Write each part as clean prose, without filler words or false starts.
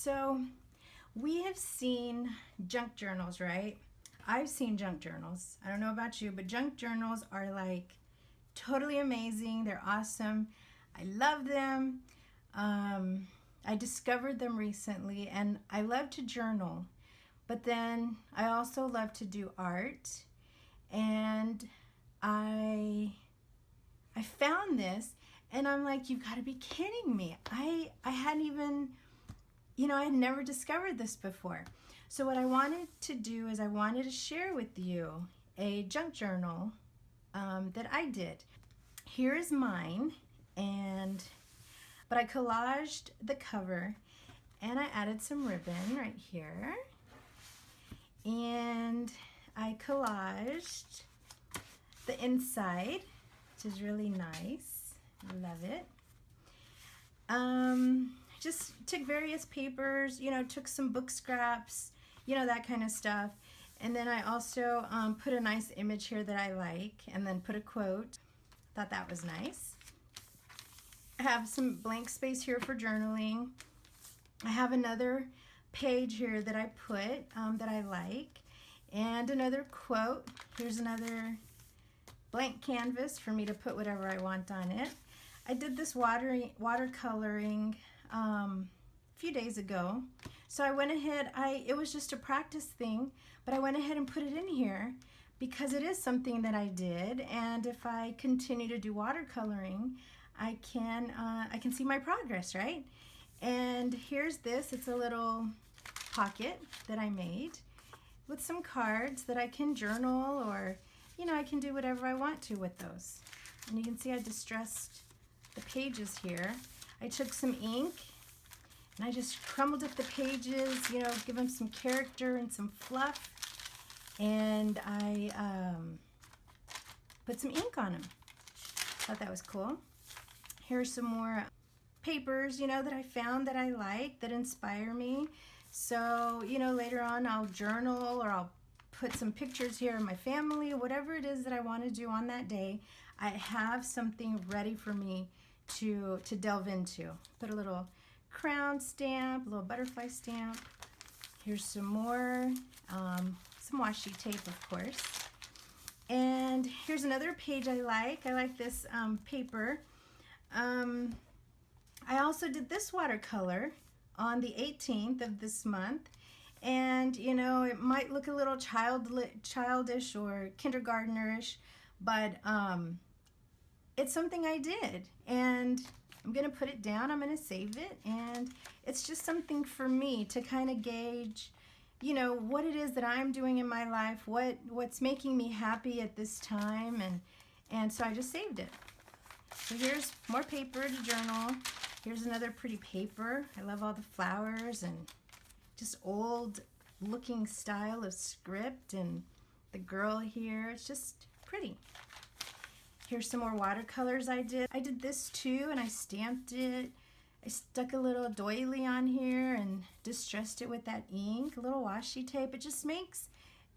So we have seen junk journals, right? I've seen junk journals. I don't know about you, but junk journals are like totally amazing. They're awesome. I love them. I discovered them recently and I love to journal, but then I also love to do art. And I I found this and I'm like, you've got to be kidding me. I hadn't even I had never discovered this before. So what I wanted to do is I wanted to share with you a junk journal that I did. Here is mine, but I collaged the cover and I added some ribbon right here. And I collaged the inside, which is really nice. I love it. Just took various papers, took some book scraps, that kind of stuff. And then I also put a nice image here that I like, and then put a quote. Thought that was nice. I have some blank space here for journaling. I have another page here that I put that I like, and another quote. Here's another blank canvas for me to put whatever I want on it. I did this watercoloring a few days ago. So I went ahead, it was just a practice thing, but I went ahead and put it in here because it is something that I did, and if I continue to do watercoloring, I can see my progress, right? And here's this, it's a little pocket that I made with some cards that I can journal, or I can do whatever I want to with those. And you can see I distressed the pages here. I took some ink and I just crumbled up the pages, give them some character and some fluff. And I put some ink on them. Thought that was cool. Here's some more papers, that I found that I like, that inspire me. So, later on I'll journal, or I'll put some pictures here of my family, whatever it is that I want to do on that day. I have something ready for me to delve into. Put a little crown stamp, a little butterfly stamp. Here's some more, some washi tape, of course. And here's another page I like. I like this paper. I also did this watercolor on the 18th of this month. And, it might look a little childish or kindergartnerish, but it's something I did. And I'm going to put it down. I'm going to save it. And it's just something for me to kind of gauge, what it is that I'm doing in my life, what's making me happy at this time. And so I just saved it. So here's more paper to journal. Here's another pretty paper. I love all the flowers and just old looking style of script, and the girl here, it's just pretty. Here's some more watercolors I did. I did this too, and I stamped it. I stuck a little doily on here and distressed it with that ink, a little washi tape. It just makes,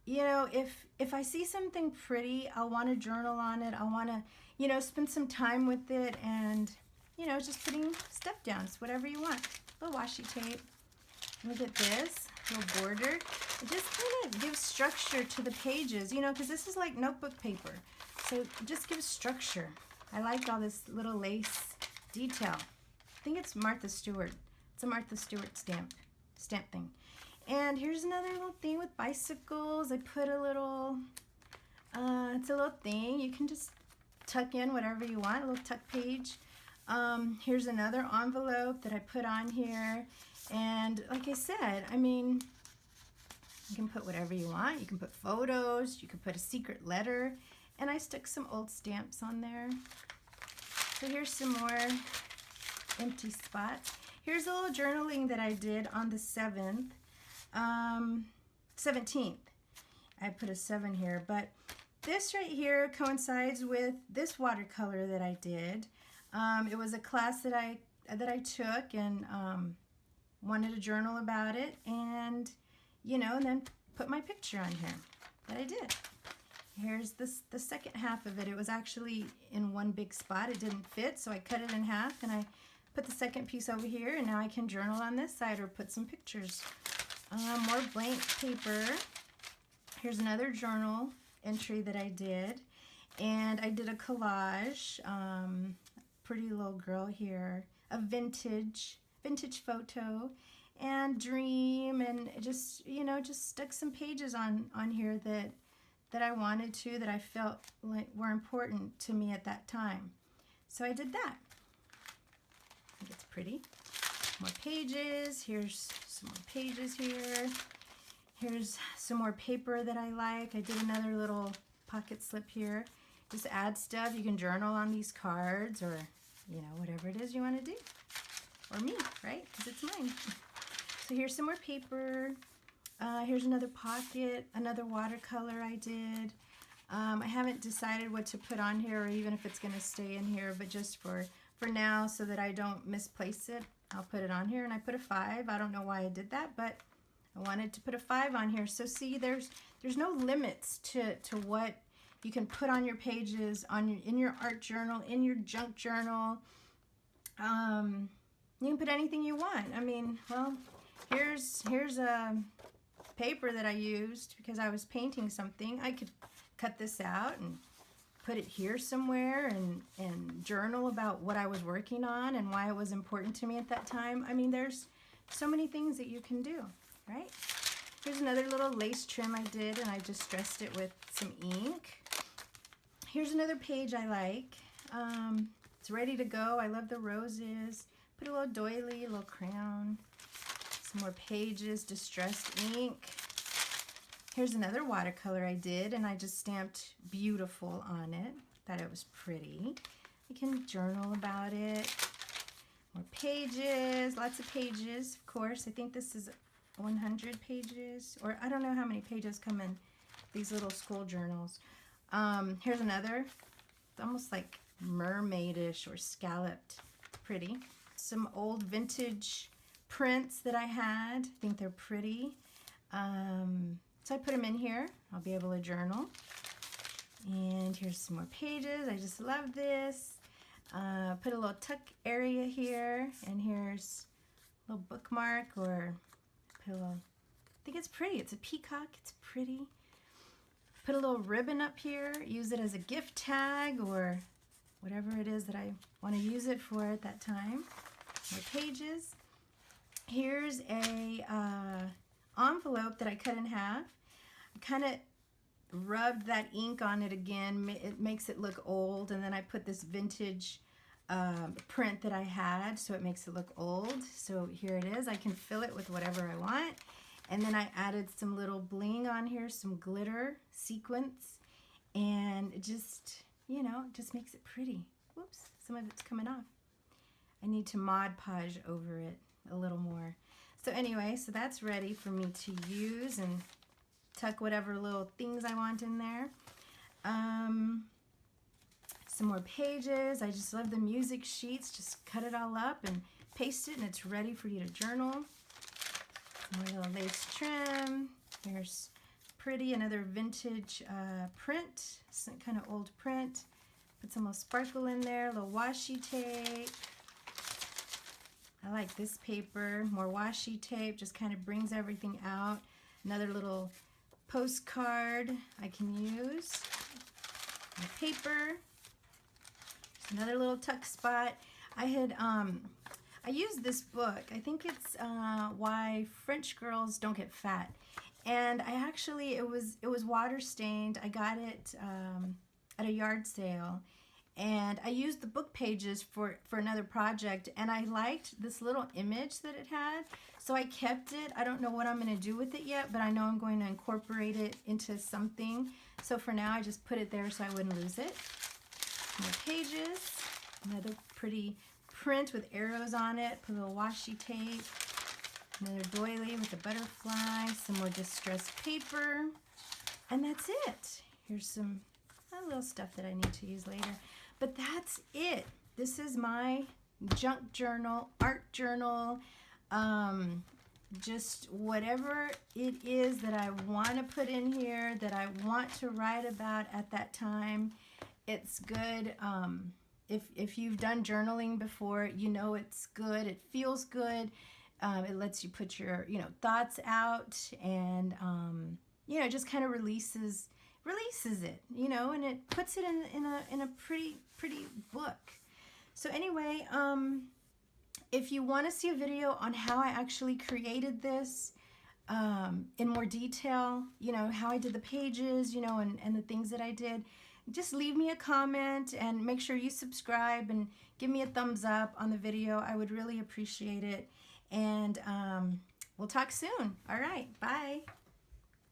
if I see something pretty, I'll want to journal on it. I'll want to, spend some time with it, and, just putting stuff down. It's whatever you want. A little washi tape. Look at this little border. It just kind of gives structure to the pages, because this is like notebook paper. So it just gives structure. I like all this little lace detail. I think it's Martha Stewart. It's a Martha Stewart stamp thing. And here's another little thing with bicycles. I put a little, it's a little thing. You can just tuck in whatever you want, a little tuck page. Here's another envelope that I put on here. And like I said, you can put whatever you want. You can put photos, you can put a secret letter, and I stuck some old stamps on there. So here's some more empty spots. Here's a little journaling that I did on the 17th. I put a 7 here, but this right here coincides with this watercolor that I did. It was a class that I took, and wanted to journal about it, and and then put my picture on here that I did. Here's the second half of it. It was actually in one big spot. It didn't fit, so I cut it in half and I put the second piece over here, and now I can journal on this side or put some pictures. More blank paper. Here's another journal entry that I did, and I did a collage. Pretty little girl here, a vintage photo, and dream, and just, you know, just stuck some pages on here that I wanted to, that I felt like were important to me at that time. So I did that. I think it's pretty. More pages. Here's some more pages here. Here's some more paper that I like. I did another little pocket slip here. Just add stuff. You can journal on these cards, or, you know, whatever it is you want to do. Or me, right? Because it's mine. So here's some more paper. Here's another pocket, another watercolor I did. I haven't decided what to put on here, or even if it's going to stay in here, but just for now, so that I don't misplace it, I'll put it on here. And I put a 5. I don't know why I did that, but I wanted to put a 5 on here. So see, there's no limits to what you can put on your pages, in your art journal, in your junk journal. You can put anything you want. I mean, well, here's a paper that I used because I was painting something. I could cut this out and put it here somewhere, and journal about what I was working on and why it was important to me at that time. I mean, there's so many things that you can do, right? Here's another little lace trim I did, and I just stressed it with some ink. Here's another page I like. It's ready to go. I love the roses. Put a little doily, a little crayon. Some more pages, distressed ink. Here's another watercolor I did, and I just stamped beautiful on it. Thought it was pretty. You can journal about it. More pages, lots of pages, of course. I think this is 100 pages, or I don't know how many pages come in these little school journals. Here's another. It's almost like mermaidish or scalloped. Pretty. Some old vintage prints that I had. I think they're pretty. So I put them in here. I'll be able to journal. And here's some more pages. I just love this. Put a little tuck area here. And here's a little bookmark, or put a little, I think it's pretty. It's a peacock. It's pretty. Put a little ribbon up here. Use it as a gift tag, or whatever it is that I want to use it for at that time. More pages. Here's a envelope that I cut in half. I kind of rubbed that ink on it again. It makes it look old, and then I put this vintage print that I had, so it makes it look old. So here it is. I can fill it with whatever I want. And then I added some little bling on here, some glitter sequins, and it just, you know, it just makes it pretty. Whoops, some of it's coming off. I need to Mod Podge over it a little more. So anyway, so that's ready for me to use and tuck whatever little things I want in there. Some more pages. I just love the music sheets. Just cut it all up and paste it, and it's ready for you to journal. More little lace trim. Here's pretty, another vintage print, some kind of old print. Put some little sparkle in there, a little washi tape. I like this paper, more washi tape, just kind of brings everything out. Another little postcard I can use. My paper. Just another little tuck spot. I used this book. I think it's Why French Girls Don't Get Fat. And it was water stained. I got it at a yard sale. And I used the book pages for another project, and I liked this little image that it had, so I kept it. I don't know what I'm going to do with it yet, but I know I'm going to incorporate it into something. So for now, I just put it there so I wouldn't lose it. More pages, another pretty print with arrows on it, put a little washi tape, another doily with a butterfly, some more distressed paper, and that's it. Here's some little stuff that I need to use later. But that's it. This is my junk journal, art journal, just whatever it is that I want to put in here, that I want to write about at that time. It's good. if you've done journaling before, you know it's good. It feels good. It lets you put your, you know, thoughts out, and you know, just kind of releases it, you know, and it puts it in a pretty book. So anyway, if you want to see a video on how I actually created this in more detail, you know, how I did the pages, you know, and the things that I did, just leave me a comment and make sure you subscribe and give me a thumbs up on the video. I would really appreciate it. And we'll talk soon. All right. Bye.